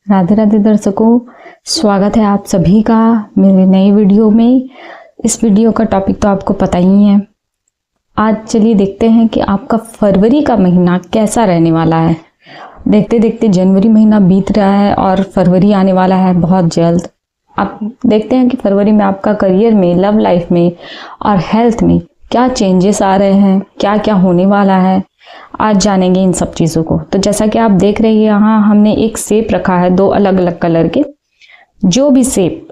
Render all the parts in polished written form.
राधे राधे दर्शकों, स्वागत है आप सभी का मेरे नई वीडियो में। इस वीडियो का टॉपिक तो आपको पता ही है। आज चलिए देखते हैं कि आपका फरवरी का महीना कैसा रहने वाला है। देखते देखते जनवरी महीना बीत रहा है और फरवरी आने वाला है बहुत जल्द। आप देखते हैं कि फरवरी में आपका करियर में, लव लाइफ में और हेल्थ में क्या चेंजेस आ रहे हैं, क्या क्या होने वाला है। आज जानेंगे इन सब चीज़ों को। तो जैसा कि आप देख रहे हैं, यहाँ हमने एक सेब रखा है, दो अलग अलग कलर के। जो भी सेब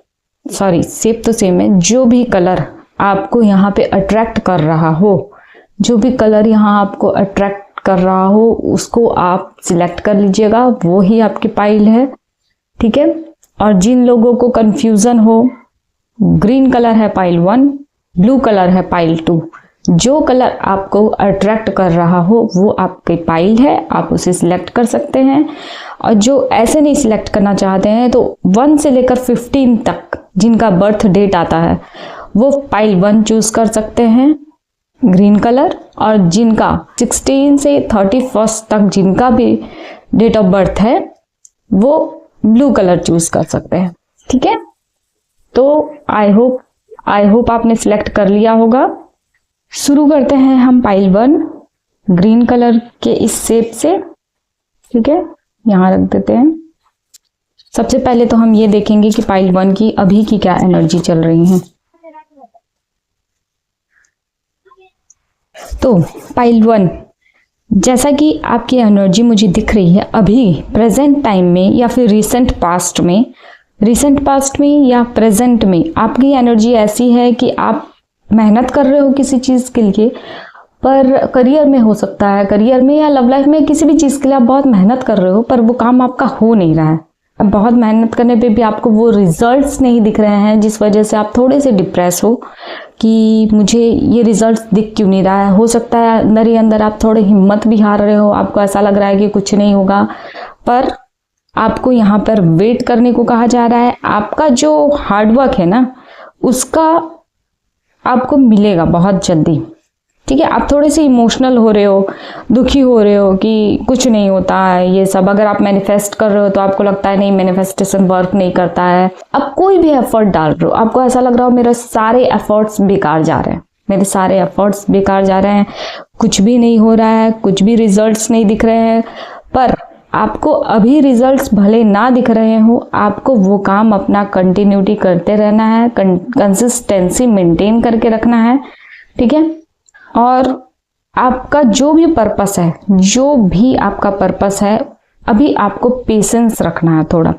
तो सेम है, जो भी कलर आपको यहाँ पे अट्रैक्ट कर रहा हो, जो भी कलर यहाँ आपको अट्रैक्ट कर रहा हो, उसको आप सिलेक्ट कर लीजिएगा। वो ही आपकी पाइल है, ठीक है। और जिन लोगों को कंफ्यूजन हो, ग्रीन कलर है पाइल 1, ब्लू कलर है पाइल 2। जो कलर आपको अट्रैक्ट कर रहा हो वो आपकी पाइल है, आप उसे सिलेक्ट कर सकते हैं। और जो ऐसे नहीं सिलेक्ट करना चाहते हैं तो 1 से लेकर 15 तक जिनका बर्थ डेट आता है वो पाइल 1 चूज कर सकते हैं, ग्रीन कलर। और जिनका 16 से 31 तक जिनका भी डेट ऑफ बर्थ है वो ब्लू कलर चूज कर सकते हैं, ठीक है। तो आई होप आपने सिलेक्ट कर लिया होगा। शुरू करते हैं हम पाइल 1 ग्रीन कलर के इस शेप से, ठीक है। यहाँ रख देते हैं। सबसे पहले तो हम ये देखेंगे कि पाइल 1 की अभी की क्या एनर्जी चल रही है। तो पाइल 1, जैसा कि आपकी एनर्जी मुझे दिख रही है अभी प्रेजेंट टाइम में या फिर रिसेंट पास्ट में या प्रेजेंट में, आपकी एनर्जी ऐसी है कि आप मेहनत कर रहे हो किसी चीज़ के लिए, पर करियर में हो सकता है, करियर में या लव लाइफ में, किसी भी चीज़ के लिए आप बहुत मेहनत कर रहे हो पर वो काम आपका हो नहीं रहा है। अब बहुत मेहनत करने पे भी आपको वो रिजल्ट्स नहीं दिख रहे हैं, जिस वजह से आप थोड़े से डिप्रेस हो कि मुझे ये रिजल्ट्स दिख क्यों नहीं रहा है। हो सकता है अंदर ही अंदर आप थोड़े हिम्मत भी हार रहे हो, आपको ऐसा लग रहा है कि कुछ नहीं होगा, पर आपको यहाँ पर वेट करने को कहा जा रहा है। आपका जो हार्डवर्क है ना, उसका आपको मिलेगा बहुत जल्दी, ठीक है। आप थोड़े से इमोशनल हो रहे हो, दुखी हो रहे हो कि कुछ नहीं होता है ये सब। अगर आप मैनिफेस्ट कर रहे हो तो आपको लगता है नहीं, मैनिफेस्टेशन वर्क नहीं करता है। अब कोई भी एफर्ट डाल रहे हो, आपको ऐसा लग रहा हो मेरे सारे एफर्ट्स बेकार जा रहे हैं, कुछ भी नहीं हो रहा है, कुछ भी रिजल्ट्स नहीं दिख रहे हैं। पर आपको अभी रिजल्ट्स भले ना दिख रहे हो, आपको वो काम अपना कंटिन्यूटी करते रहना है, कंसिस्टेंसी मेंटेन करके रखना है, ठीक है। और आपका जो भी आपका पर्पस है, अभी आपको पेशेंस रखना है। थोड़ा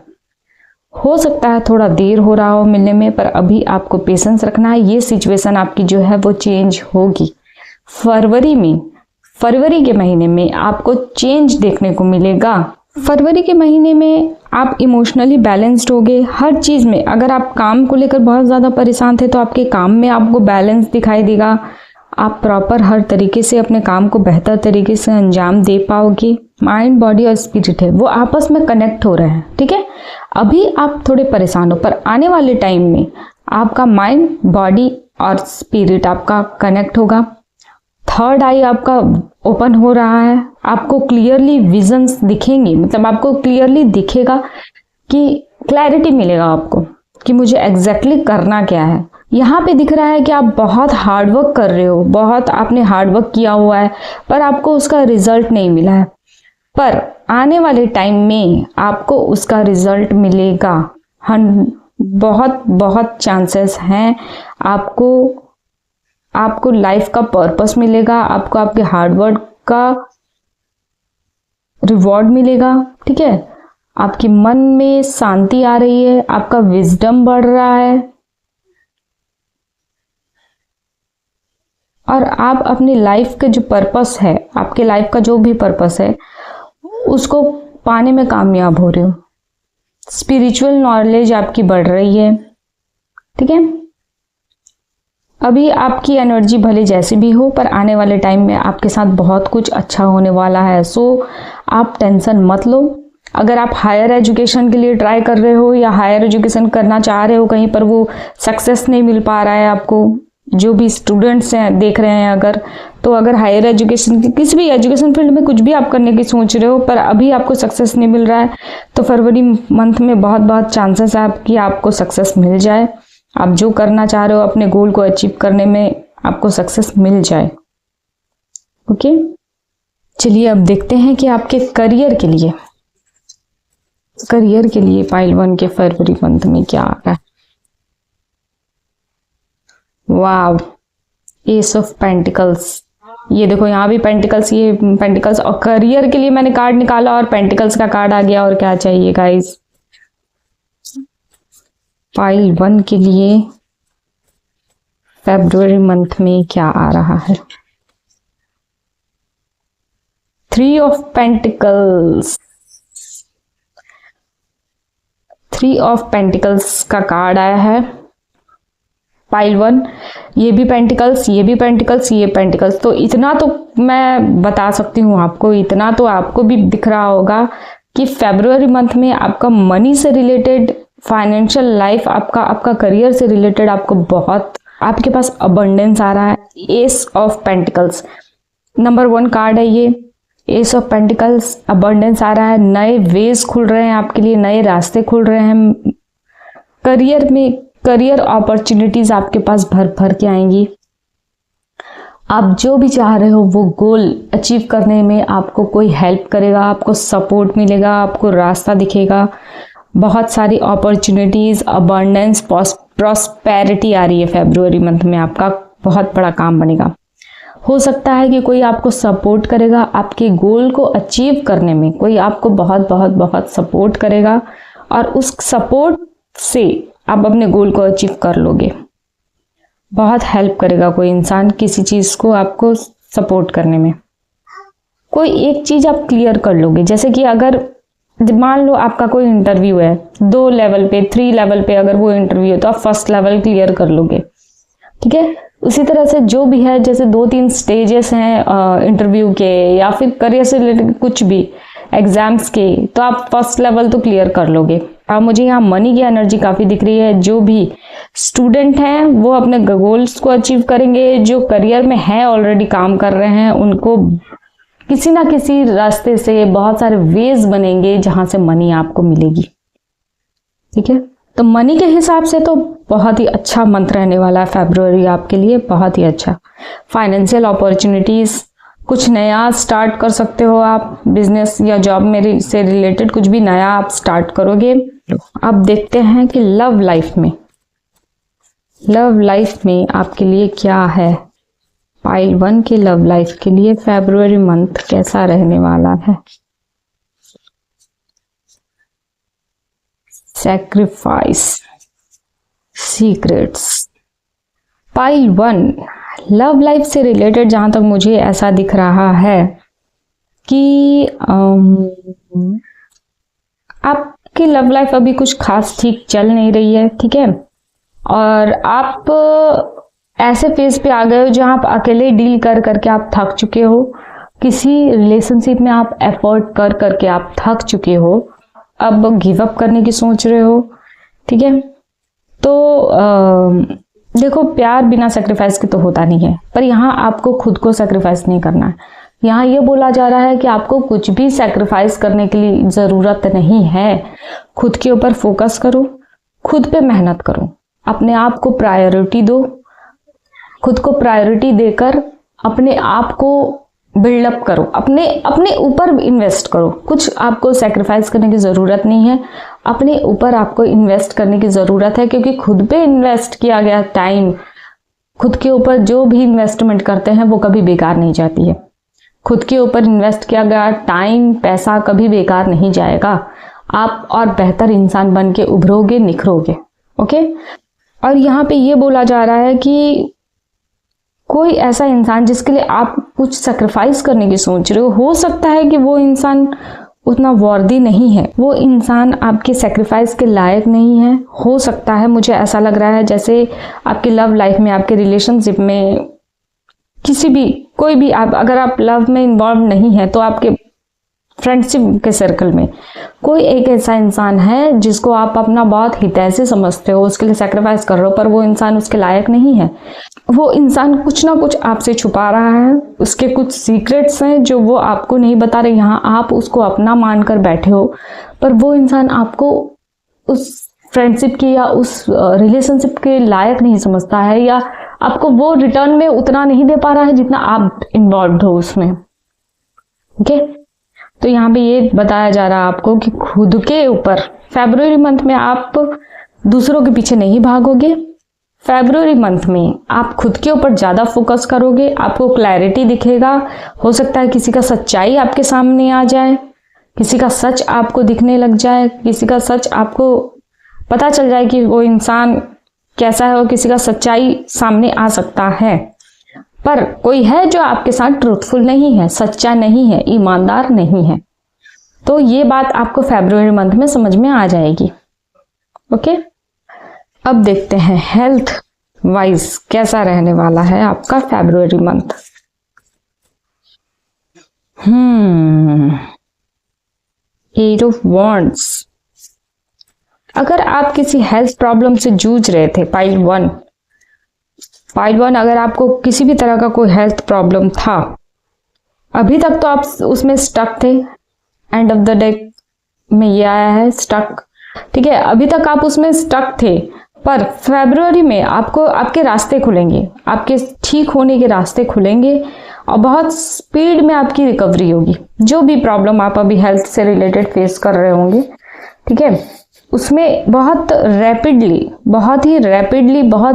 हो सकता है थोड़ा देर हो रहा हो मिलने में, पर अभी आपको पेशेंस रखना है। ये सिचुएशन आपकी जो है वो चेंज होगी। फरवरी के महीने में आपको चेंज देखने को मिलेगा। फरवरी के महीने में आप इमोशनली बैलेंस्ड होगे हर चीज़ में। अगर आप काम को लेकर बहुत ज़्यादा परेशान थे तो आपके काम में आपको बैलेंस दिखाई देगा। आप प्रॉपर हर तरीके से अपने काम को बेहतर तरीके से अंजाम दे पाओगे। माइंड, बॉडी और स्पिरिट है वो आपस में कनेक्ट हो रहे हैं, ठीक है। अभी आप थोड़े परेशान हो, पर आने वाले टाइम में आपका माइंड, बॉडी और स्पिरिट आपका कनेक्ट होगा। थर्ड आई आपका ओपन हो रहा है, आपको क्लियरली विजन्स दिखेंगे, मतलब आपको क्लियरली दिखेगा कि क्लैरिटी मिलेगा आपको कि मुझे एग्जैक्टली करना क्या है। यहाँ पे दिख रहा है कि आप बहुत हार्डवर्क कर रहे हो, बहुत आपने हार्डवर्क किया हुआ है, पर आपको उसका रिजल्ट नहीं मिला है। पर आने वाले टाइम में आपको उसका रिजल्ट मिलेगा। बहुत चांसेस हैं। आपको लाइफ का पर्पस मिलेगा, आपको आपके हार्डवर्क का रिवॉर्ड मिलेगा, ठीक है। आपके मन में शांति आ रही है, आपका विजडम बढ़ रहा है और आप अपनी लाइफ के जो पर्पस है, आपके लाइफ का जो भी पर्पस है, उसको पाने में कामयाब हो रहे हो। स्पिरिचुअल नॉलेज आपकी बढ़ रही है, ठीक है। अभी आपकी एनर्जी भले जैसी भी हो, पर आने वाले टाइम में आपके साथ बहुत कुछ अच्छा होने वाला है। सो आप टेंशन मत लो। अगर आप हायर एजुकेशन के लिए ट्राई कर रहे हो या हायर एजुकेशन करना चाह रहे हो कहीं पर, वो सक्सेस नहीं मिल पा रहा है आपको, जो भी स्टूडेंट्स हैं देख रहे हैं अगर, तो अगर हायर एजुकेशन किसी भी एजुकेशन फील्ड में कुछ भी आप करने की सोच रहे हो पर अभी आपको सक्सेस नहीं मिल रहा है, तो फरवरी मंथ में बहुत बहुत चांसेस है कि आपको सक्सेस मिल जाए। आप जो करना चाह रहे हो अपने गोल को अचीव करने में आपको सक्सेस मिल जाए। ओके, चलिए अब देखते हैं कि आपके करियर के लिए पाइल 1 के फरवरी मंथ में क्या आ रहा है। वाव, एस ऑफ पेंटिकल्स, ये देखो यहाँ भी पेंटिकल्स, ये पेंटिकल्स, और करियर के लिए मैंने कार्ड निकाला और पेंटिकल्स का कार्ड आ गया। और क्या चाहिए गाइस, पाइल 1 के लिए फरवरी मंथ में क्या आ रहा है। 3 ऑफ पेंटिकल्स, 3 ऑफ पेंटिकल्स का कार्ड आया है। पाइल 1, ये भी पेंटिकल्स, ये भी पेंटिकल्स, ये पेंटिकल्स। तो इतना तो मैं बता सकती हूँ आपको, इतना तो आपको भी दिख रहा होगा कि फरवरी मंथ में आपका मनी से रिलेटेड, फाइनेंशियल लाइफ, आपका करियर से रिलेटेड आपको बहुत, आपके पास अबंडेंस आ रहा है। S of pentacles number 1 card है ये, एस ऑफ पेंटिकल्स, अबंडेंस आ रहा है, नए वेज खुल रहे हैं आपके लिए, नए रास्ते खुल रहे हैं करियर में, करियर अपॉर्चुनिटीज आपके पास भर भर के आएंगी। आप जो भी चाह रहे हो वो गोल अचीव करने में आपको कोई हेल्प करेगा, आपको सपोर्ट मिलेगा, आपको रास्ता दिखेगा। बहुत सारी अपॉर्चुनिटीज, अबंडेंस, प्रॉस्पेरिटी आ रही है फरवरी मंथ में, आपका बहुत बड़ा काम बनेगा। हो सकता है कि कोई आपको सपोर्ट करेगा आपके गोल को अचीव करने में, कोई आपको बहुत बहुत बहुत सपोर्ट करेगा और उस सपोर्ट से आप अपने गोल को अचीव कर लोगे। बहुत हेल्प करेगा कोई इंसान किसी चीज को आपको सपोर्ट करने में। कोई एक चीज आप क्लियर कर लोगे, जैसे कि अगर मान लो आपका कोई इंटरव्यू है 2 लेवल पे, 3 लेवल पे अगर वो इंटरव्यू है तो आप फर्स्ट लेवल क्लियर कर लोगे, ठीक है। उसी तरह से जो भी है, जैसे 2-3 स्टेजेस हैं इंटरव्यू के या फिर करियर से रिलेटेड कुछ भी एग्जाम्स के, तो आप फर्स्ट लेवल तो क्लियर कर लोगे। अब मुझे यहाँ मनी की एनर्जी काफी दिख रही है। जो भी स्टूडेंट हैं वो अपने गोल्स को अचीव करेंगे, जो करियर में है ऑलरेडी काम कर रहे हैं उनको किसी ना किसी रास्ते से बहुत सारे वेज बनेंगे जहां से मनी आपको मिलेगी, ठीक है। तो मनी के हिसाब से तो बहुत ही अच्छा मंथ रहने वाला है फरवरी आपके लिए, बहुत ही अच्छा। फाइनेंशियल अपॉर्चुनिटीज, कुछ नया स्टार्ट कर सकते हो आप, बिजनेस या जॉब में से रिलेटेड कुछ भी नया आप स्टार्ट करोगे। अब देखते हैं कि लव लाइफ में आपके लिए क्या है। पाइल 1 के लव लाइफ के लिए फरवरी मंथ कैसा रहने वाला है। Sacrifice, secrets. Pile 1 love life से रिलेटेड जहां तक मुझे ऐसा दिख रहा है कि आपकी लव लाइफ अभी कुछ खास ठीक चल नहीं रही है, ठीक है। और आप ऐसे फेज पे आ गए हो जहां आप अकेले डील कर करके आप थक चुके हो, किसी रिलेशनशिप में आप एफर्ट कर करके आप थक चुके हो, अब गिव अप करने की सोच रहे हो, ठीक है। तो देखो, प्यार बिना सेक्रीफाइस के तो होता नहीं है, पर यहाँ आपको खुद को सेक्रीफाइस नहीं करना है। यहाँ ये बोला जा रहा है कि आपको कुछ भी सेक्रीफाइस करने के लिए जरूरत नहीं है। खुद के ऊपर फोकस करो, खुद पे मेहनत करो, अपने आप को प्रायोरिटी दो, खुद को प्रायोरिटी देकर अपने आप को बिल्डअप करो, अपने ऊपर इन्वेस्ट करो। कुछ आपको सेक्रीफाइस करने की जरूरत नहीं है, अपने ऊपर आपको इन्वेस्ट करने की जरूरत है, क्योंकि खुद पे इन्वेस्ट किया गया टाइम, खुद के ऊपर जो भी इन्वेस्टमेंट करते हैं वो कभी बेकार नहीं जाती है। खुद के ऊपर इन्वेस्ट किया गया टाइम, पैसा कभी बेकार नहीं जाएगा। आप और बेहतर इंसान बन के उभरोगे, निखरोगे, ओके। और यहाँ पे ये बोला जा रहा है कि कोई ऐसा इंसान जिसके लिए आप कुछ सैक्रिफाइस करने की सोच रहे हो सकता है कि वो इंसान उतना वर्दी नहीं है, वो इंसान आपके सैक्रिफाइस के लायक नहीं है। हो सकता है, मुझे ऐसा लग रहा है जैसे आपके लव लाइफ में, आपके रिलेशनशिप में, किसी भी कोई भी आप, अगर आप लव में इन्वॉल्व नहीं है तो आपके फ्रेंडशिप के सर्कल में कोई एक ऐसा इंसान है जिसको आप अपना बहुत हितैषी समझते हो, उसके लिए सैक्रिफाइस कर रहे हो, पर वो इंसान उसके लायक नहीं है। वो इंसान कुछ ना कुछ आपसे छुपा रहा है, उसके कुछ सीक्रेट्स हैं जो वो आपको नहीं बता रहे। यहाँ आप उसको अपना मानकर बैठे हो, पर वो इंसान आपको उस फ्रेंडशिप की या उस रिलेशनशिप के लायक नहीं समझता है, या आपको वो रिटर्न में उतना नहीं दे पा रहा है जितना आप इन्वॉल्व हो उसमें। ओके, तो यहाँ पे ये बताया जा रहा है आपको कि खुद के ऊपर फरवरी मंथ में आप दूसरों के पीछे नहीं भागोगे। फरवरी मंथ में आप खुद के ऊपर ज्यादा फोकस करोगे, आपको क्लैरिटी दिखेगा। हो सकता है किसी का सच्चाई आपके सामने आ जाए, किसी का सच आपको दिखने लग जाए, किसी का सच आपको पता चल जाए कि वो इंसान कैसा है, और किसी का सच्चाई सामने आ सकता है। पर कोई है जो आपके साथ ट्रूथफुल नहीं है, सच्चा नहीं है, ईमानदार नहीं है। तो ये बात आपको फरवरी मंथ में समझ में आ जाएगी। ओके, अब देखते हैं हेल्थ वाइज कैसा रहने वाला है आपका फरवरी मंथ। Eight of wands. अगर आप किसी हेल्थ प्रॉब्लम से जूझ रहे थे, पाइल वन, अगर आपको किसी भी तरह का कोई हेल्थ प्रॉब्लम था, अभी तक तो आप उसमें स्टक थे। एंड ऑफ द डे में ये आया है स्टक, ठीक है, अभी तक आप उसमें स्टक थे। पर फरवरी में आपको आपके रास्ते खुलेंगे, आपके ठीक होने के रास्ते खुलेंगे, और बहुत स्पीड में आपकी रिकवरी होगी। जो भी प्रॉब्लम आप अभी हेल्थ से रिलेटेड फेस कर रहे होंगे, ठीक है, उसमें बहुत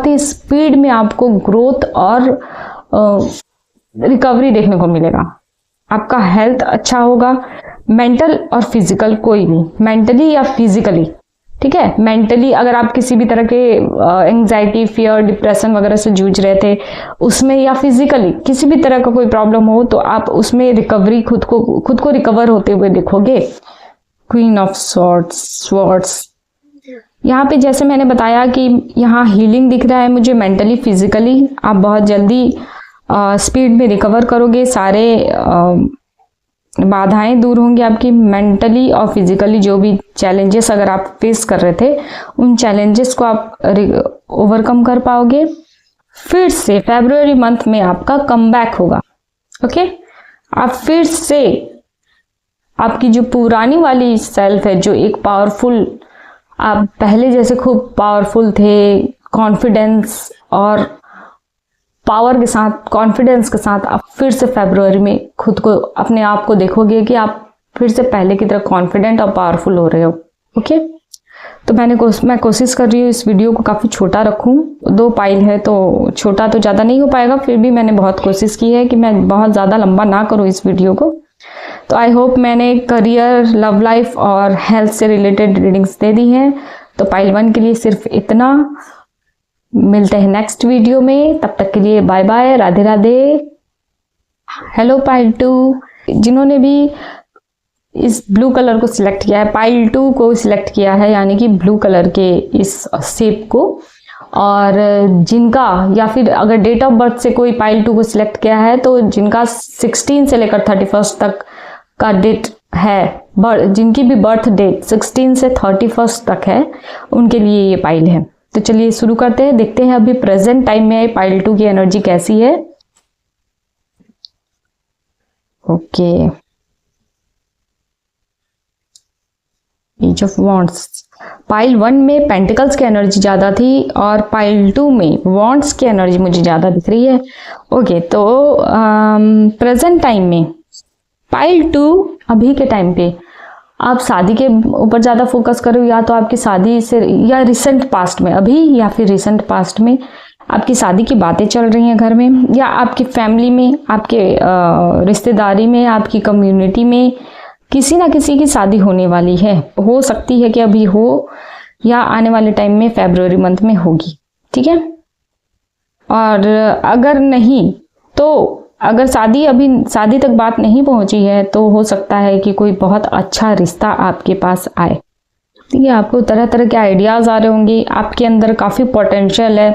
ही स्पीड में आपको ग्रोथ और रिकवरी देखने को मिलेगा। आपका हेल्थ अच्छा होगा, मेंटल और फिजिकल, कोई भी, मेंटली या फिजिकली, ठीक है। मेंटली अगर आप किसी भी तरह के एंजाइटी, फियर, डिप्रेशन वगैरह से जूझ रहे थे उसमें, या फिजिकली किसी भी तरह का कोई प्रॉब्लम हो, तो आप उसमें रिकवरी खुद को रिकवर होते हुए देखोगे। क्वीन ऑफ स्वॉर्ड्स, यहाँ पे जैसे मैंने बताया कि यहाँ हीलिंग दिख रहा है मुझे, मेंटली, फिजिकली आप बहुत जल्दी स्पीड में रिकवर करोगे। सारे बाधाएं दूर होंगी आपकी, मेंटली और फिजिकली। जो भी चैलेंजेस अगर आप फेस कर रहे थे, उन चैलेंजेस को आप ओवरकम कर पाओगे। फिर से फरवरी मंथ में आपका कमबैक होगा। ओके, आप फिर से आपकी जो पुरानी वाली सेल्फ है, जो एक पावरफुल, आप पहले जैसे खूब पावरफुल थे, कॉन्फिडेंस और पावर के साथ, कॉन्फिडेंस के साथ आप फिर से फरवरी में खुद को, अपने आप को देखोगे कि आप फिर से पहले की तरह कॉन्फिडेंट और पावरफुल हो रहे हो। ओके, तो मैं कोशिश कर रही हूँ इस वीडियो को काफ़ी छोटा रखूँ। 2 पाइल है तो छोटा तो ज़्यादा नहीं हो पाएगा, फिर भी मैंने बहुत कोशिश की है कि मैं बहुत ज़्यादा लंबा ना करूँ इस वीडियो को। तो आई होप मैंने करियर, लव लाइफ और हेल्थ से रिलेटेड रीडिंग्स दे दी हैं। तो पाइल 1 के लिए सिर्फ इतना। मिलते हैं नेक्स्ट वीडियो में, तब तक के लिए bye bye, Radhe Radhe. Hello pile 2, जिन्होंने भी इस ब्लू कलर को सिलेक्ट किया है, पाइल 2 को सिलेक्ट किया है, यानी कि ब्लू कलर के इस शेप को, और जिनका, या फिर अगर डेट ऑफ बर्थ से कोई पाइल 2 को सिलेक्ट किया है, तो जिनका 16 से लेकर 31 तक का डेट है, जिनकी भी बर्थ डेट 16 से 31 तक है, उनके लिए ये पाइल है। तो चलिए शुरू करते हैं, देखते हैं अभी प्रेजेंट टाइम में पाइल 2 की एनर्जी कैसी है। Okay, ace of wands. Pile 1 में पेंटिकल्स की एनर्जी ज्यादा थी, और पाइल 2 में वॉन्ड्स की एनर्जी मुझे ज्यादा दिख रही है। ओके, तो प्रेजेंट टाइम में पाइल 2 अभी के टाइम पे आप शादी के ऊपर ज़्यादा फोकस करो, या तो आपकी शादी से, या रिसेंट पास्ट में, अभी या फिर रिसेंट पास्ट में आपकी शादी की बातें चल रही हैं घर में, या आपकी फैमिली में, आपके रिश्तेदारी में, आपकी कम्युनिटी में किसी ना किसी की शादी होने वाली है। हो सकती है कि अभी हो, या आने वाले टाइम में फरवरी मंथ में होगी, ठीक है। और अगर नहीं, तो अगर शादी तक बात नहीं पहुंची है, तो हो सकता है कि कोई बहुत अच्छा रिश्ता आपके पास आए, ठीक है। आपको तरह तरह के आइडियाज आ रहे होंगे, आपके अंदर काफी पोटेंशियल है।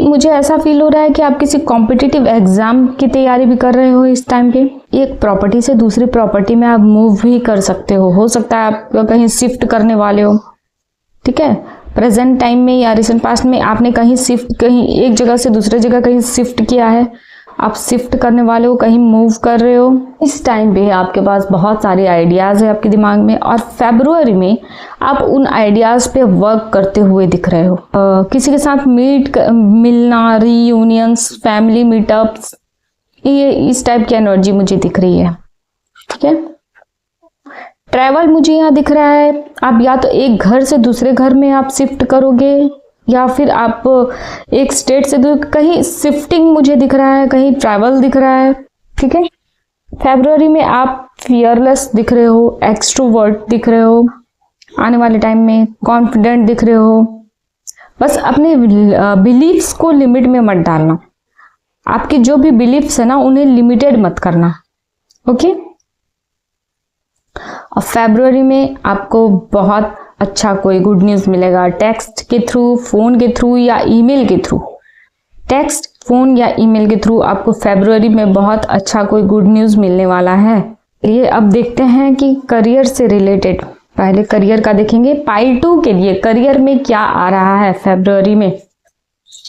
मुझे ऐसा फील हो रहा है कि आप किसी कॉम्पिटिटिव एग्जाम की तैयारी भी कर रहे हो इस टाइम पे। एक प्रॉपर्टी से दूसरी प्रॉपर्टी में आप मूव भी कर सकते हो सकता है आप कहीं शिफ्ट करने वाले हो, ठीक है। प्रेजेंट टाइम में या रिसेंट पास्ट में आपने कहीं एक जगह से दूसरे जगह कहीं शिफ्ट किया है, आप शिफ्ट करने वाले हो, कहीं मूव कर रहे हो। इस टाइम पे आपके पास बहुत सारे आइडियाज़ है आपके दिमाग में, और फेब्रुअरी में आप उन आइडियाज़ पे वर्क करते हुए दिख रहे हो। किसी के साथ मिलना, रीयूनियंस, फैमिली मीटअप्स, ये इस टाइप की एनर्जी मुझे दिख रही है। ठीक है, ट्रैवल मुझे यहाँ दिख रहा है। आप या तो एक घर से दूसरे घर में आप शिफ्ट करोगे, या फिर आप एक स्टेट से कहीं शिफ्टिंग मुझे दिख रहा है, कहीं ट्रैवल दिख रहा है। ठीक है, फरवरी में आप फियरलेस दिख रहे हो, एक्सट्रोवर्ट दिख रहे हो, आने वाले टाइम में कॉन्फिडेंट दिख रहे हो। बस अपने बिलीफ्स को लिमिट में मत डालना, आपके जो भी बिलीफ्स है ना उन्हें लिमिटेड मत करना। ओके, और फरवरी में आपको बहुत अच्छा कोई गुड न्यूज़ मिलेगा, टेक्स्ट के थ्रू, फोन के थ्रू या ईमेल के थ्रू। टेक्स्ट, फोन या ईमेल के थ्रू आपको फरवरी में बहुत अच्छा कोई गुड न्यूज़ मिलने वाला है। ये अब देखते हैं कि करियर से रिलेटेड, पहले करियर का देखेंगे। पाइल 2 के लिए करियर में क्या आ रहा है फरवरी में,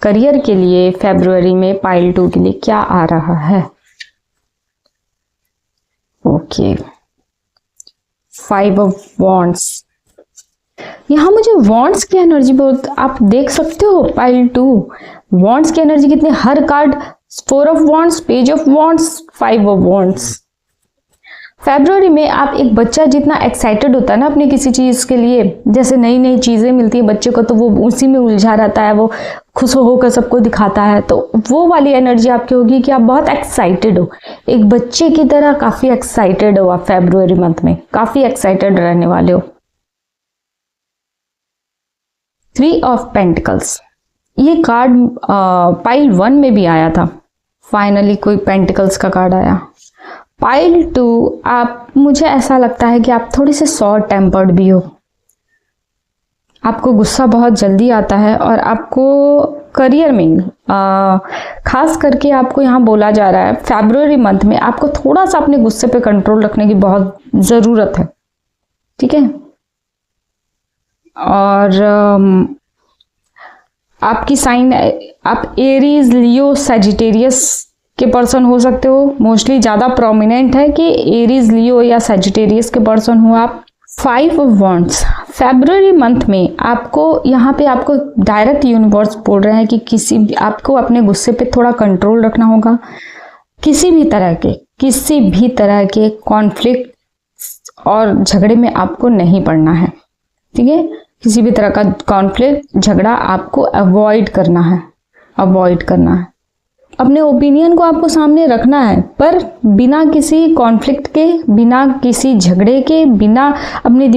करियर के लिए फरवरी में पाइल 2 के लिए क्या आ रहा है। ओके, 5 ऑफ वॉन्ड्स, यहाँ मुझे वॉन्ड्स की एनर्जी बहुत, आप देख सकते हो पाइल 2 वॉन्ड्स की एनर्जी कितनी, हर card 4 of wands, page of wands, 5 of wands. फरवरी में आप एक बच्चा जितना एक्साइटेड होता है ना अपनी किसी चीज के लिए, जैसे नई नई चीजें मिलती है बच्चे को तो वो उसी में उलझा रहता है, वो खुश होकर सबको दिखाता है, तो वो वाली एनर्जी आपकी होगी कि आप बहुत एक्साइटेड हो, एक बच्चे की तरह काफी एक्साइटेड हो आप फरवरी मंथ में, काफी एक्साइटेड रहने वाले हो। 3 ऑफ पेंटिकल्स, ये कार्ड पाइल 1 में भी आया था, फाइनली कोई पेंटिकल्स का कार्ड आया। पाइल 2, आप, मुझे ऐसा लगता है कि आप थोड़ी से शॉर्ट टेम्पर्ड भी हो, आपको गुस्सा बहुत जल्दी आता है, और आपको करियर में खास करके आपको यहाँ बोला जा रहा है फरवरी मंथ में आपको थोड़ा सा अपने गुस्से पे कंट्रोल रखने की बहुत ज़रूरत है। ठीक है, और आपकी साइन, आप एरीज, लियो, सजिटेरियस के पर्सन हो सकते हो, मोस्टली ज़्यादा प्रोमिनेंट है कि एरीज, लियो या सजिटेरियस के पर्सन हो आप। 5 ऑफ वॉन्ड्स, फरवरी मंथ में आपको यहाँ पे आपको डायरेक्ट यूनिवर्स बोल रहे हैं कि आपको अपने गुस्से पे थोड़ा कंट्रोल रखना होगा, किसी भी तरह के कॉन्फ्लिक्ट और झगड़े में आपको नहीं पड़ना है। ठीक है, किसी भी तरह का कॉन्फ्लिक्ट, झगड़ा आपको अवॉइड करना है। अपने ओपिनियन को आपको सामने रखना है, पर बिना किसी कॉन्फ्लिक्ट के, बिना किसी झगड़े के, बिना अपने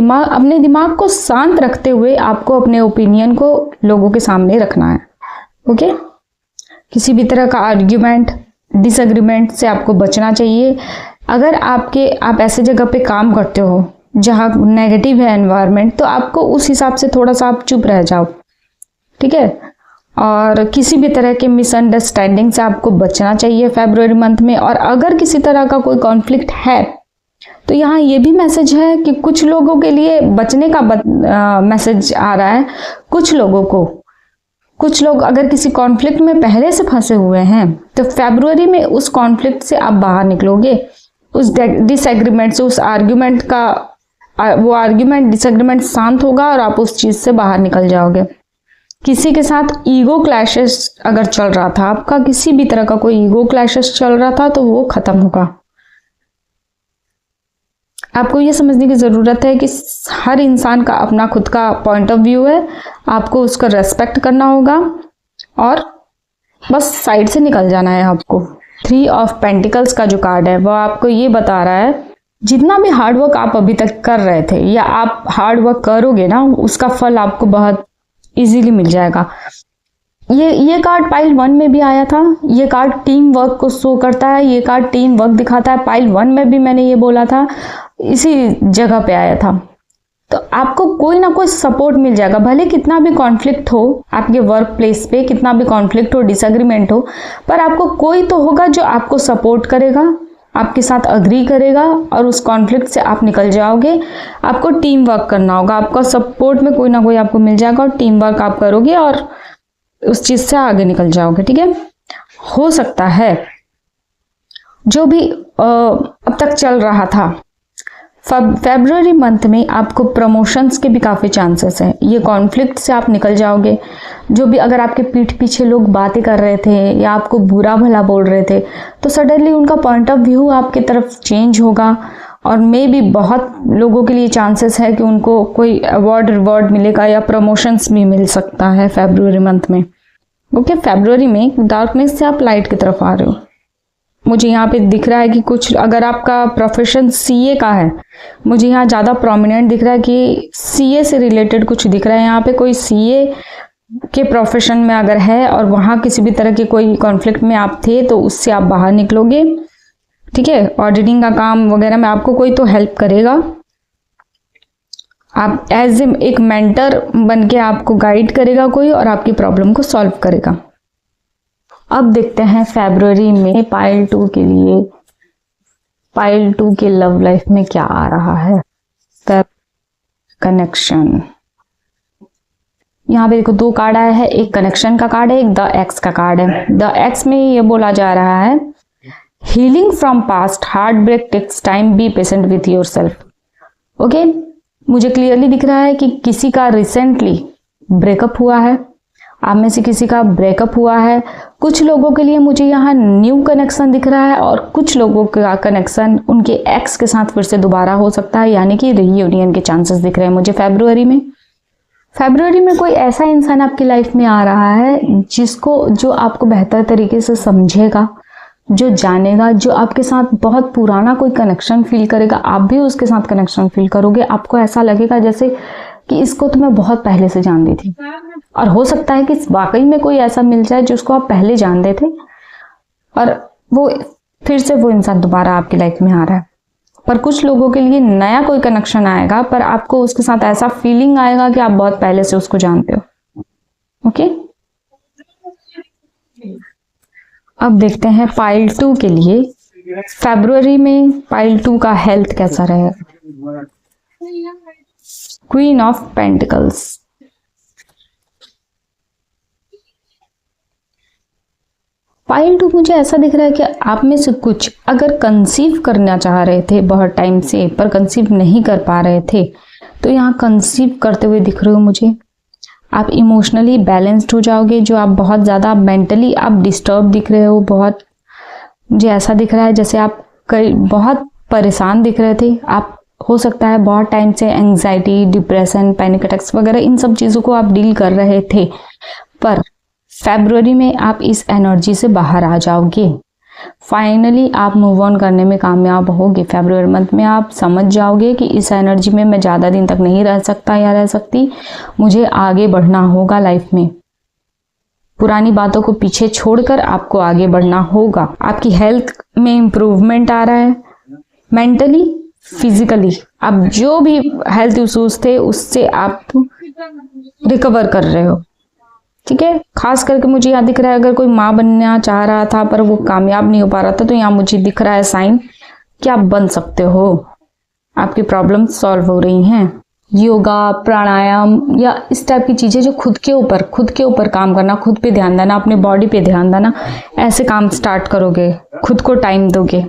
दिमाग को शांत रखते हुए आपको अपने ओपिनियन को लोगों के सामने रखना है। ओके, किसी भी तरह का आर्ग्यूमेंट, डिसएग्रीमेंट से आपको बचना चाहिए। अगर आप ऐसे जगह पे काम करते हो जहाँ नेगेटिव है एनवायरनमेंट, तो आपको उस हिसाब से थोड़ा सा आप चुप रह जाओ। ठीक है, और किसी भी तरह के मिसअंडरस्टैंडिंग से आपको बचना चाहिए फरवरी मंथ में। और अगर किसी तरह का कोई कॉन्फ्लिक्ट है तो यहाँ ये भी मैसेज है कि कुछ लोगों के लिए बचने का मैसेज आ रहा है। कुछ लोग अगर किसी कॉन्फ्लिक्ट में पहले से फंसे हुए हैं तो फरवरी में उस कॉन्फ्लिक्ट से आप बाहर निकलोगे, उस डिसएग्रीमेंट से, उस आर्ग्यूमेंट का, वो आर्ग्यूमेंट, डिसएग्रीमेंट शांत होगा और आप उस चीज से बाहर निकल जाओगे। किसी के साथ ईगो क्लैशेस अगर चल रहा था, आपका किसी भी तरह का कोई ईगो क्लैशेस चल रहा था, तो वो खत्म होगा। आपको ये समझने की जरूरत है कि हर इंसान का अपना खुद का पॉइंट ऑफ व्यू है, आपको उसका रेस्पेक्ट करना होगा और बस साइड से निकल जाना है आपको। 3 ऑफ पेंटिकल्स का जो कार्ड है वो आपको ये बता रहा है, जितना भी हार्डवर्क आप अभी तक कर रहे थे या आप हार्डवर्क करोगे ना, उसका फल आपको बहुत इजीली मिल जाएगा। ये कार्ड पाइल 1 में भी आया था, ये कार्ड टीम वर्क को शो करता है, ये कार्ड टीम वर्क दिखाता है। पाइल 1 में भी मैंने ये बोला था, इसी जगह पे आया था। तो आपको कोई ना कोई सपोर्ट मिल जाएगा, भले कितना भी कॉन्फ्लिक्ट हो आपके वर्क प्लेस पे, कितना भी कॉन्फ्लिक्ट हो, डिसएग्रीमेंट हो, पर आपको कोई तो होगा जो आपको सपोर्ट करेगा, आपके साथ अग्री करेगा और उस कॉन्फ्लिक्ट से आप निकल जाओगे। आपको टीम वर्क करना होगा, आपका सपोर्ट में कोई ना कोई आपको मिल जाएगा और टीम वर्क आप करोगे और उस चीज से आगे निकल जाओगे। ठीक है, हो सकता है जो भी अब तक चल रहा था, फरवरी मंथ में आपको प्रमोशंस के भी काफ़ी चांसेस हैं। ये कॉन्फ्लिक्ट से आप निकल जाओगे। जो भी अगर आपके पीठ पीछे लोग बातें कर रहे थे या आपको बुरा भला बोल रहे थे, तो सडनली उनका पॉइंट ऑफ व्यू आपकी तरफ चेंज होगा और मे भी बहुत लोगों के लिए चांसेस है कि उनको कोई अवार्ड रिवॉर्ड मिलेगा या प्रमोशंस भी मिल सकता है फरवरी मंथ में। ओके, फरवरी में डार्कनेस से आप लाइट की तरफ आ रहे हो। मुझे यहाँ पे दिख रहा है कि कुछ, अगर आपका प्रोफेशन सीए का है, मुझे यहाँ ज़्यादा प्रोमिनेंट दिख रहा है कि सीए से रिलेटेड कुछ दिख रहा है। यहाँ पे कोई सीए के प्रोफेशन में अगर है और वहाँ किसी भी तरह के कोई कॉन्फ्लिक्ट में आप थे तो उससे आप बाहर निकलोगे। ठीक है, ऑडिटिंग का काम वगैरह में आपको कोई तो हेल्प करेगा। आप एज एक मेंटर बन के आपको गाइड करेगा कोई और आपकी प्रॉब्लम को सॉल्व करेगा। अब देखते हैं फरवरी में पाइल 2 के लिए, पाइल 2 के लव लाइफ में क्या आ रहा है। कनेक्शन, यहाँ पे देखो 2 कार्ड आया है, एक कनेक्शन का कार्ड है, एक द एक्स का कार्ड है। द एक्स में ये बोला जा रहा है, healing from past, heartbreak takes time, be patient with yourself. Okay, मुझे क्लियरली दिख रहा है कि किसी का रिसेंटली ब्रेकअप हुआ है, आप में से किसी का ब्रेकअप हुआ है। कुछ लोगों के लिए मुझे यहाँ न्यू कनेक्शन दिख रहा है और कुछ लोगों का कनेक्शन उनके एक्स के साथ फिर से दोबारा हो सकता है, यानी कि रीयूनियन के चांसेस दिख रहे हैं मुझे फरवरी में। फरवरी में कोई ऐसा इंसान आपकी लाइफ में आ रहा है जो आपको बेहतर तरीके से समझेगा, जो जानेगा, जो आपके साथ बहुत पुराना कोई कनेक्शन फील करेगा, आप भी उसके साथ कनेक्शन फील करोगे। आपको ऐसा लगेगा जैसे कि इसको तो मैं बहुत पहले से जानती थी, और हो सकता है कि वाकई में कोई ऐसा मिल जाए जिसको आप पहले जानते थे और वो फिर से वो इंसान दोबारा आपकी लाइफ में आ रहा है। पर कुछ लोगों के लिए नया कोई कनेक्शन आएगा, पर आपको उसके साथ ऐसा फीलिंग आएगा कि आप बहुत पहले से उसको जानते हो। ओके, अब देखते हैं पाइल 2 के लिए फरवरी में पाइल 2 का हेल्थ कैसा रहेगा। क्वीन ऑफ पेंटिकल्स, पाइल 2 मुझे ऐसा दिख रहा है कि आप में से कुछ अगर कंसीव करना चाह रहे थे बहुत टाइम से पर कंसीव नहीं कर पा रहे थे, तो यहाँ कंसीव करते हुए दिख रहे हो मुझे। आप इमोशनली बैलेंस्ड हो जाओगे, जो आप बहुत ज़्यादा मेंटली आप डिस्टर्ब दिख रहे हो। बहुत मुझे ऐसा दिख रहा है जैसे आप बहुत परेशान दिख रहे थे। आप हो सकता है बहुत टाइम से एंग्जाइटी, डिप्रेशन, पैनिक अटैक्स वगैरह इन सब चीज़ों को आप डील कर रहे थे, पर फरवरी में आप इस एनर्जी से बाहर आ जाओगे। फाइनली आप मूव ऑन करने में कामयाब होगे। फरवरी मंथ में आप समझ जाओगे कि इस एनर्जी में मैं ज़्यादा दिन तक नहीं रह सकता या रह सकती, मुझे आगे बढ़ना होगा लाइफ में। पुरानी बातों को पीछे छोड़कर आपको आगे बढ़ना होगा। आपकी हेल्थ में इम्प्रूवमेंट आ रहा है, मेंटली, फिजिकली। आप जो भी हेल्थ इश्यूज थे उससे आप रिकवर कर रहे हो। ठीक है, खास करके मुझे यहाँ दिख रहा है अगर कोई माँ बनना चाह रहा था पर वो कामयाब नहीं हो पा रहा था, तो यहाँ मुझे दिख रहा है साइन कि आप बन सकते हो। आपकी प्रॉब्लम सॉल्व हो रही हैं। योगा, प्राणायाम या इस टाइप की चीज़ें जो खुद के ऊपर काम करना, खुद पे ध्यान देना, अपने बॉडी पे ध्यान देना, ऐसे काम स्टार्ट करोगे, खुद को टाइम दोगे।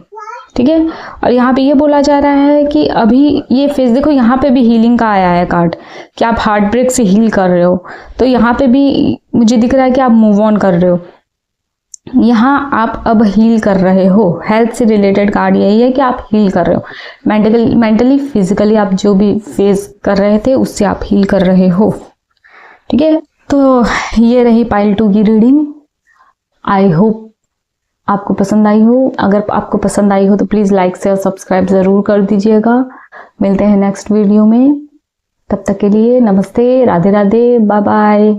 ठीक है, और यहाँ पे ये बोला जा रहा है कि अभी ये फेज देखो, यहाँ पे भी हीलिंग का आया है कार्ड कि आप हार्ट ब्रेक से हील कर रहे हो। तो यहाँ पे भी मुझे दिख रहा है कि आप मूव ऑन कर रहे हो। यहाँ आप अब हील कर रहे हो। हेल्थ से रिलेटेड कार्ड यही है कि आप हील कर रहे हो। मेंटली, फिजिकली आप जो भी फेस कर रहे थे उससे आप हील कर रहे हो। ठीक है, तो ये रही पाइल 2 की रीडिंग। आई होप आपको पसंद आई हो। अगर आपको पसंद आई हो तो प्लीज़ लाइक शेयर सब्सक्राइब ज़रूर कर दीजिएगा। मिलते हैं नेक्स्ट वीडियो में, तब तक के लिए नमस्ते, राधे राधे, बाय बाय।